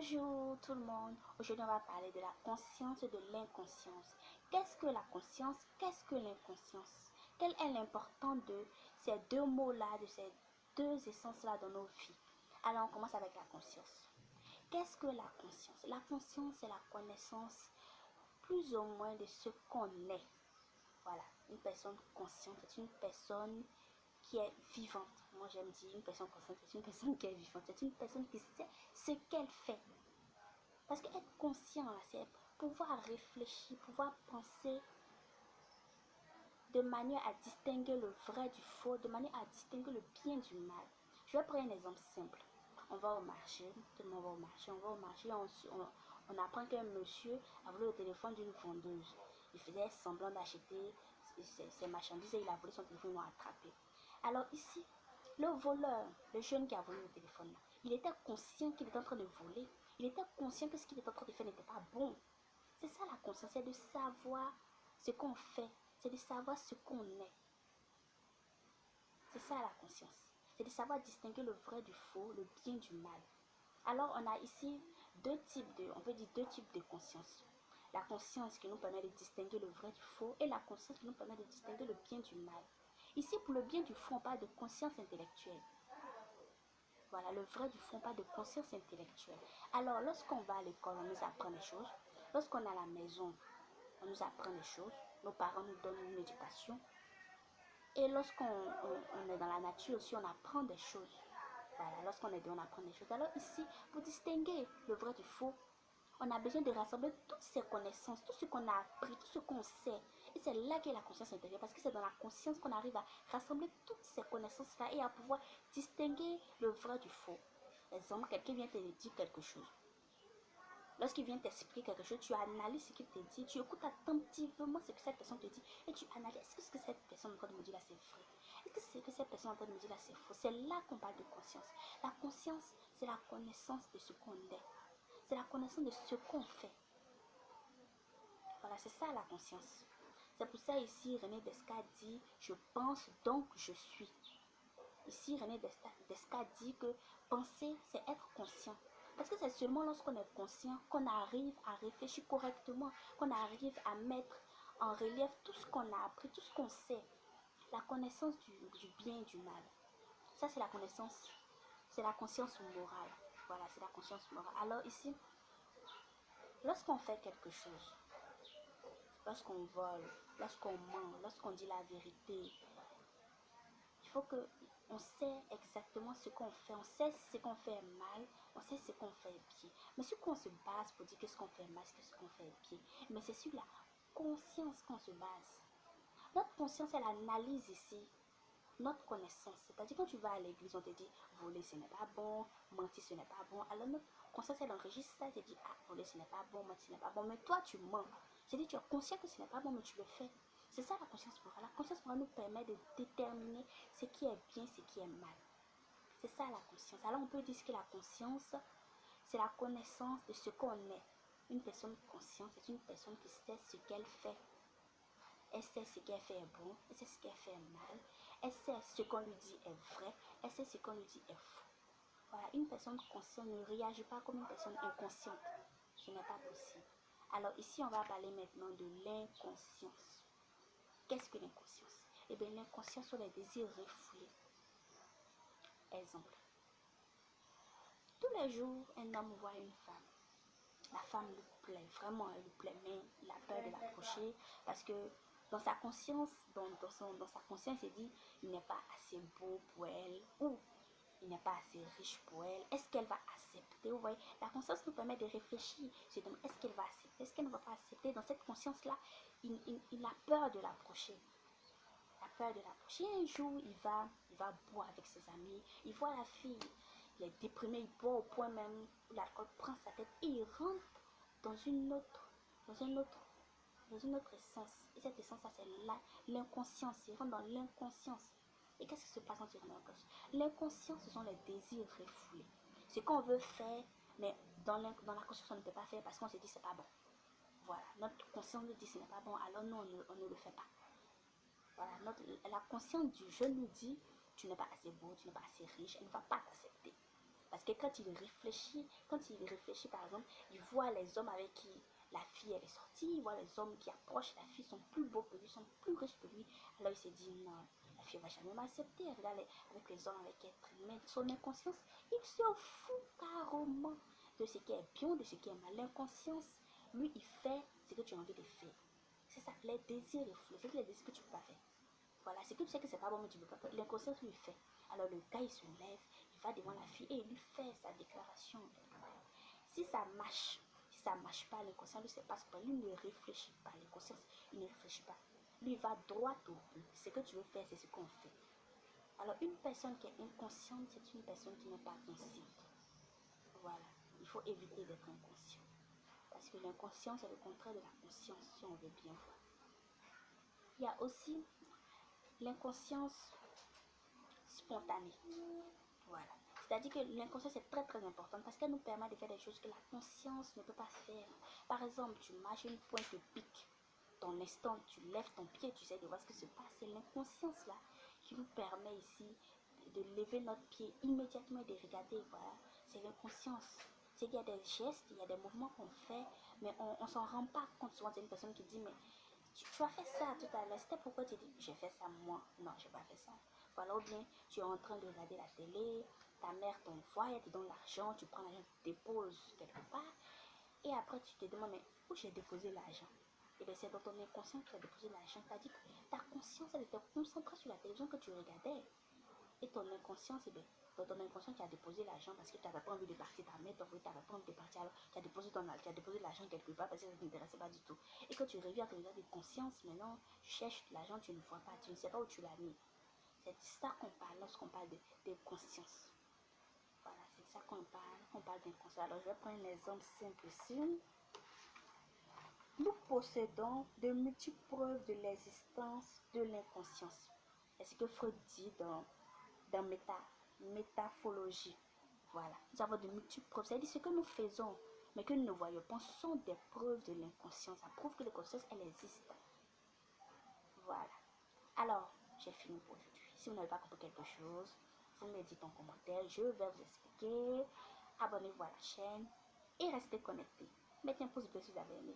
Bonjour tout le monde. Aujourd'hui, on va parler de la conscience et de l'inconscience. Qu'est-ce que la conscience? Qu'est-ce que l'inconscience? Quel est l'important de ces deux mots-là, de ces deux essences-là dans nos vies? Alors, on commence avec la conscience. Qu'est-ce que la conscience? La conscience, c'est la connaissance plus ou moins de ce qu'on est. Voilà, une personne consciente, c'est une personne qui est vivante. Moi, j'aime dire une personne consciente, c'est une personne qui est vivante. C'est une personne qui sait ce qu'elle fait. Parce qu'être conscient, là, c'est pouvoir réfléchir, pouvoir penser de manière à distinguer le vrai du faux, de manière à distinguer le bien du mal. Je vais prendre un exemple simple. On va au marché, tout le monde va au marché, on va au marché, on apprend qu'un monsieur a volé le téléphone d'une vendeuse. Il faisait semblant d'acheter ses marchandises et il a volé son téléphone, ils l'ont attrapé. Alors ici, le voleur, le jeune qui a volé le téléphone, là, il était conscient qu'il était en train de voler. Il était conscient que ce qu'il était en train de faire n'était pas bon. C'est ça la conscience, c'est de savoir ce qu'on fait, c'est de savoir ce qu'on est. C'est ça la conscience. C'est de savoir distinguer le vrai du faux, le bien du mal. Alors on a ici on peut dire deux types de conscience. La conscience qui nous permet de distinguer le vrai du faux et la conscience qui nous permet de distinguer le bien du mal. Ici pour le bien du faux, on parle de conscience intellectuelle. Voilà, le vrai du fond, pas de conscience intellectuelle. Alors, lorsqu'on va à l'école, on nous apprend des choses. Lorsqu'on est à la maison, on nous apprend des choses. Nos parents nous donnent une éducation. Et lorsqu'on est dans la nature aussi, on apprend des choses. Voilà, lorsqu'on est dehors, on apprend des choses. Alors ici, pour distinguer le vrai du faux, on a besoin de rassembler toutes ces connaissances, tout ce qu'on a appris, tout ce qu'on sait. Et c'est là qu'est la conscience intérieure, parce que c'est dans la conscience qu'on arrive à rassembler toutes ces connaissances-là et à pouvoir distinguer le vrai du faux. Par exemple, quelqu'un vient te dire quelque chose. Lorsqu'il vient t'expliquer quelque chose, tu analyses ce qu'il te dit, tu écoutes attentivement ce que cette personne te dit et tu analyses, est-ce que ce que cette personne est en train de me dire là c'est vrai? Est-ce que ce que cette personne est en train de me dire là c'est faux? C'est là qu'on parle de conscience. La conscience, c'est la connaissance de ce qu'on est. C'est la connaissance de ce qu'on fait. Voilà, c'est ça la conscience. C'est pour ça ici, René Descartes dit, je pense donc je suis. Ici, René Descartes dit que penser, c'est être conscient. Parce que c'est seulement lorsqu'on est conscient qu'on arrive à réfléchir correctement, qu'on arrive à mettre en relief tout ce qu'on a appris, tout ce qu'on sait. La connaissance du bien et du mal. Ça, c'est la conscience morale. Voilà, c'est la conscience morale. Alors ici, lorsqu'on fait quelque chose, lorsqu'on vole, lorsqu'on ment, lorsqu'on dit la vérité, il faut que on sait exactement ce qu'on fait, on sait ce qu'on fait mal, on sait ce qu'on fait bien. Mais sur quoi on se base pour dire que ce qu'on fait mal, ce qu'on fait bien? Mais c'est sur la conscience qu'on se base. Notre conscience, elle analyse ici notre connaissance. C'est-à-dire quand tu vas à l'église, on te dit voler ce n'est pas bon, mentir ce n'est pas bon. Alors notre conscience, elle enregistre ça, elle te dit ah, voler ce n'est pas bon, mentir ce n'est pas bon. Mais toi, tu mens. C'est-à-dire tu es conscient que ce n'est pas bon, mais tu le fais. C'est ça la conscience morale. La conscience morale nous permet de déterminer ce qui est bien, ce qui est mal. C'est ça la conscience. Alors on peut dire que la conscience, c'est la connaissance de ce qu'on est. Une personne consciente, c'est une personne qui sait ce qu'elle fait. Elle sait ce qu'elle fait est bon, elle sait ce qu'elle fait est mal, elle sait ce qu'on lui dit est vrai, elle sait ce qu'on lui dit est faux. Voilà, une personne consciente ne réagit pas comme une personne inconsciente. Ce n'est pas possible. Alors ici, on va parler maintenant de l'inconscience. Qu'est-ce que l'inconscience? Eh bien, l'inconscience sont les désirs refoulés. Exemple. Tous les jours, un homme voit une femme. La femme lui plaît, vraiment, elle lui plaît, mais il a peur de l'approcher parce que dans sa conscience, dans sa conscience, il dit il n'est pas assez beau pour elle ou il n'est pas assez riche pour elle. Est-ce qu'elle va accepter? Vous voyez, la conscience nous permet de réfléchir. Est-ce qu'elle va accepter? Est-ce qu'elle ne va pas accepter? Dans cette conscience-là, il a peur de l'approcher. Il a peur de l'approcher. Un jour, il va boire avec ses amis. Il voit la fille. Il est déprimé, il boit au point même où l'alcool prend sa tête et il rentre dans dans une autre essence. Et cette essence-là, c'est l'inconscience. Il rentre dans l'inconscience. Et qu'est-ce qui se passe quand il rentre dans l'inconscience? L'inconscience, ce sont les désirs refoulés. Ce qu'on veut faire, mais dans la conscience, on ne peut pas faire parce qu'on se dit c'est pas bon. Voilà, notre conscience nous dit ce n'est pas bon, alors nous, on ne le fait pas. Voilà, la conscience du jeune nous dit tu n'es pas assez beau, tu n'es pas assez riche, elle ne va pas t'accepter. Parce que quand il réfléchit par exemple, il voit les hommes avec qui la fille elle est sortie, il voit les hommes qui approchent la fille, sont plus beaux que lui, sont plus riches que lui. Alors il se dit non, la fille va jamais m'accepter avec les hommes avec qui elle traîne. Mais son inconscience, il se fout carrément de ce qui est bien, de ce qui est mal. L'inconscience, lui, il fait ce que tu as envie de faire. C'est ça, les désirs reflets, c'est les désirs que tu peux pas faire. Voilà, c'est que tu sais que c'est pas bon, mais tu peux pas faire. L'inconscience lui fait. Alors le gars, il se lève, il va devant la fille et il lui fait sa déclaration. Si ça marche, si ça marche pas, l'inconscient ne sait pas ce que lui ne réfléchit pas. L'inconscient, il ne réfléchit pas. Lui, il va droit au but. Ce que tu veux faire, c'est ce qu'on fait. Alors, une personne qui est inconsciente, c'est une personne qui n'est pas consciente. Voilà. Il faut éviter d'être inconscient. Parce que l'inconscience est le contraire de la conscience, si on veut bien voir. Il y a aussi l'inconscience spontanée. Voilà. C'est-à-dire que l'inconscience est très très importante parce qu'elle nous permet de faire des choses que la conscience ne peut pas faire. Par exemple, tu marches, une pointe te pique. Ton instant, tu lèves ton pied, tu sais de voir ce qui se passe. C'est l'inconscience là qui nous permet ici de lever notre pied immédiatement et de regarder. Voilà, c'est l'inconscience. C'est qu'il y a des gestes, il y a des mouvements qu'on fait, mais on ne s'en rend pas compte. Souvent, c'est une personne qui dit, mais tu as fait ça tout à l'heure, c'était pourquoi tu dis, j'ai fait ça moi. Non, j'ai pas fait ça. Voilà, ou bien tu es en train de regarder la télé, ta mère t'envoie, elle te donne l'argent, tu prends l'argent, tu déposes quelque part, et après tu te demandes, mais où j'ai déposé l'argent? Et bien c'est dans ton inconscient que tu as déposé l'argent. C'est-à-dire que ta conscience, elle était concentrée sur la télévision que tu regardais. Et ton inconscient, c'est bien. Dans ton inconscient, tu as déposé l'argent parce que tu n'avais pas envie de partir. Ta mère t'envoie, tu n'avais pas envie de partir. Alors, tu as déposé l'argent quelque part parce que ça ne t'intéressait pas du tout. Et quand tu reviens à ton état de conscience, maintenant, tu cherches l'argent, tu ne vois pas, tu ne sais pas où tu l'as mis. C'est de ça qu'on parle lorsqu'on parle de conscience. Voilà, c'est de ça qu'on parle d'inconscience. Alors, je vais prendre un exemple simple ici. Nous possédons de multiples preuves de l'existence de l'inconscience. C'est ce que Freud dit dans métaphologie. Voilà, nous avons de multiples preuves. C'est-à-dire ce que nous faisons, mais que nous ne voyons pas, sont des preuves de l'inconscience. Ça prouve que l'inconscience, elle existe. Voilà. Alors, j'ai fini pour aujourd'hui. Si vous n'avez pas compris quelque chose, vous me dites en commentaire. Je vais vous expliquer. Abonnez-vous à la chaîne et restez connectés. Mettez un pouce bleu si vous avez aimé.